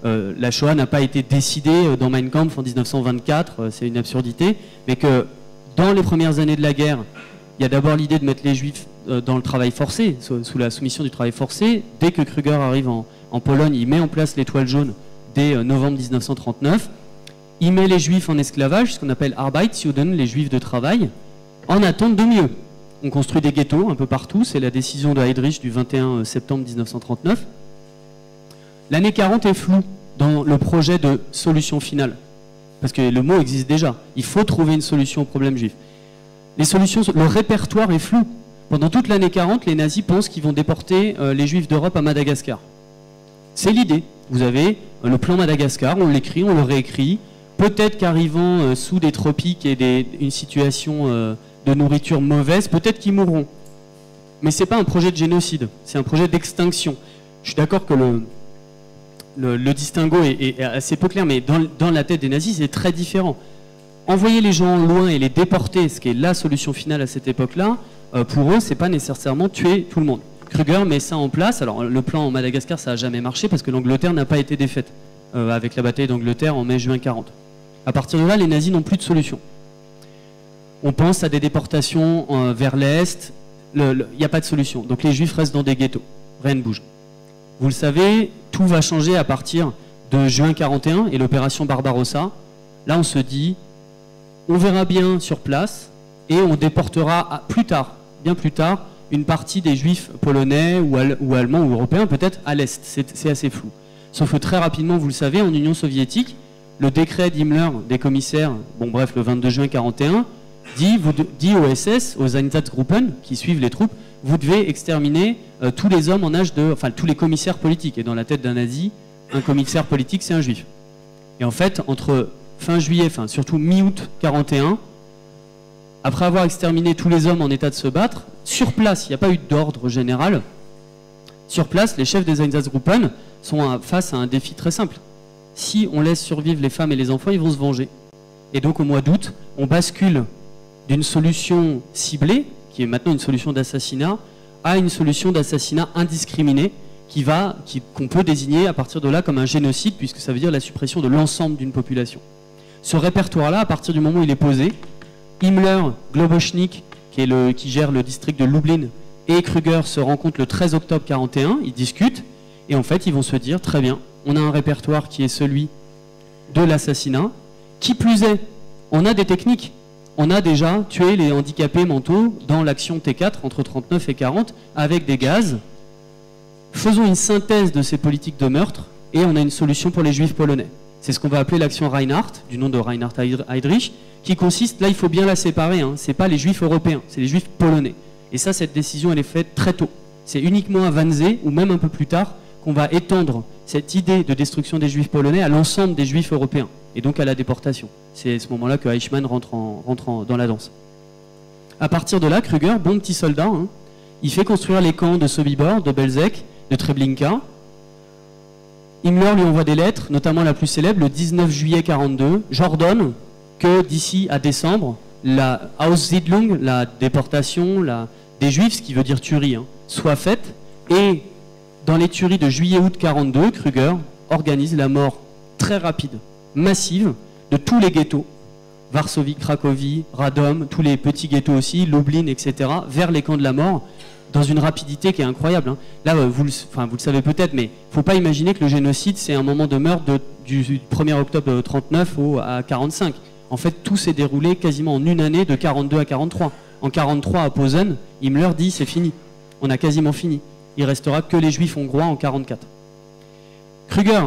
la Shoah n'a pas été décidée dans Mein Kampf en 1924, c'est une absurdité, mais que dans les premières années de la guerre, il y a d'abord l'idée de mettre les Juifs dans le travail forcé, sous la soumission du travail forcé. Dès que Kruger arrive en Pologne, il met en place l'étoile jaune dès novembre 1939. Il met les Juifs en esclavage, ce qu'on appelle Arbeitsjuden, les Juifs de travail, en attente de mieux. On construit des ghettos un peu partout, c'est la décision de Heydrich du 21 septembre 1939. L'année 40 est floue dans le projet de solution finale, parce que le mot existe déjà. Il faut trouver une solution au problème juif. Les solutions, le répertoire est flou. Pendant toute l'année 40, les nazis pensent qu'ils vont déporter les Juifs d'Europe à Madagascar. C'est l'idée. Vous avez le plan Madagascar, on l'écrit, on le réécrit. Peut-être qu'arrivant sous des tropiques et une situation de nourriture mauvaise, peut-être qu'ils mourront. Mais ce n'est pas un projet de génocide, c'est un projet d'extinction. Je suis d'accord que le distinguo est assez peu clair, mais dans la tête des nazis, c'est très différent. Envoyer les gens loin et les déporter, ce qui est la solution finale à cette époque-là, pour eux, c'est pas nécessairement tuer tout le monde. Kruger met ça en place. Alors, le plan en Madagascar, ça n'a jamais marché parce que l'Angleterre n'a pas été défaite avec la bataille d'Angleterre en mai-juin 40. À partir de là, les nazis n'ont plus de solution. On pense à des déportations vers l'Est. Il n'y a pas de solution. Donc, les Juifs restent dans des ghettos. Rien ne bouge. Vous le savez, tout va changer à partir de juin 41 et l'opération Barbarossa. Là, on se dit, on verra bien sur place et on déportera plus tard, bien plus tard, une partie des Juifs polonais ou allemands ou européens, peut-être à l'Est. C'est assez flou. Sauf que très rapidement, vous le savez, en Union soviétique, le décret d'Himmler, des commissaires, bon bref, le 22 juin 41, dit aux SS, aux Einsatzgruppen, qui suivent les troupes, vous devez exterminer tous les hommes en âge de... Enfin, tous les commissaires politiques. Et dans la tête d'un nazi, un commissaire politique, c'est un juif. Et en fait, entre fin juillet, enfin surtout mi-août 41, après avoir exterminé tous les hommes en état de se battre, sur place, il n'y a pas eu d'ordre général, sur place, les chefs des Einsatzgruppen sont face à un défi très simple. Si on laisse survivre les femmes et les enfants, ils vont se venger. Et donc au mois d'août, on bascule d'une solution ciblée, qui est maintenant une solution d'assassinat, à une solution d'assassinat indiscriminé, qu'on peut désigner à partir de là comme un génocide, puisque ça veut dire la suppression de l'ensemble d'une population. Ce répertoire-là, à partir du moment où il est posé, Himmler, Globoschnik, qui gère le district de Lublin, et Kruger se rencontrent le 13 octobre 41, ils discutent, et en fait ils vont se dire, très bien, on a un répertoire qui est celui de l'assassinat, qui plus est, on a des techniques, on a déjà tué les handicapés mentaux dans l'action T4 entre 39 et 40 avec des gaz. Faisons une synthèse de ces politiques de meurtre et on a une solution pour les Juifs polonais. C'est ce qu'on va appeler l'action Reinhardt, du nom de Reinhard Heydrich, qui consiste, là il faut bien la séparer, hein, c'est pas les Juifs européens, c'est les Juifs polonais. Et ça, cette décision, elle est faite très tôt. C'est uniquement à Wannsee, ou même un peu plus tard, qu'on va étendre cette idée de destruction des Juifs polonais à l'ensemble des Juifs européens, et donc à la déportation. C'est à ce moment-là que Eichmann rentre dans la danse. À partir de là, Kruger, bon petit soldat, hein, il fait construire les camps de Sobibor, de Belzec, de Treblinka. Himmler lui envoie des lettres, notamment la plus célèbre, le 19 juillet 42, j'ordonne que d'ici à décembre, la Aussiedlung, la déportation des Juifs, ce qui veut dire tuerie, hein, soit faite. Et dans les tueries de juillet-août 42, Kruger organise la mort très rapide, massive, de tous les ghettos, Varsovie, Cracovie, Radom, tous les petits ghettos aussi, Lublin, etc., vers les camps de la mort, dans une rapidité qui est incroyable. Hein. Là, vous le savez peut-être, mais il ne faut pas imaginer que le génocide, c'est un moment de meurtre du 1er octobre 39 à 45. En fait, tout s'est déroulé quasiment en une année de 42 à 43. En 43, à Posen, Himmler dit c'est fini. On a quasiment fini. Il restera que les Juifs hongrois en 44. Kruger